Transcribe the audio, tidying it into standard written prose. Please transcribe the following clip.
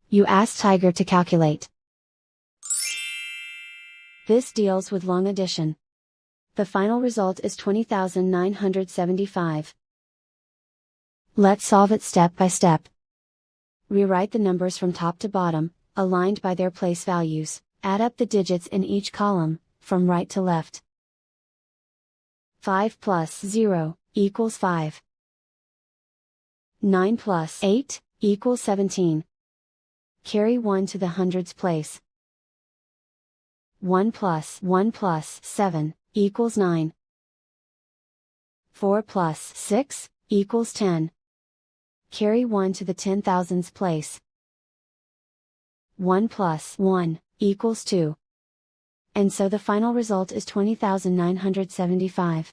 You ask Tiger to calculate. This deals with long addition. The final result is 20,975. Let's solve it step by step. Rewrite the numbers from top to bottom, aligned by their place values. Add up the digits in each column, from right to left. 5 plus 0 equals 5. 9 plus 8 equals 17. Carry 1 to the hundreds place. 1 plus 7 equals 9. 4 plus 6 equals 10. Carry 1 to the 10,000s place. 1 plus 1 equals 2. And so the final result is 20,975.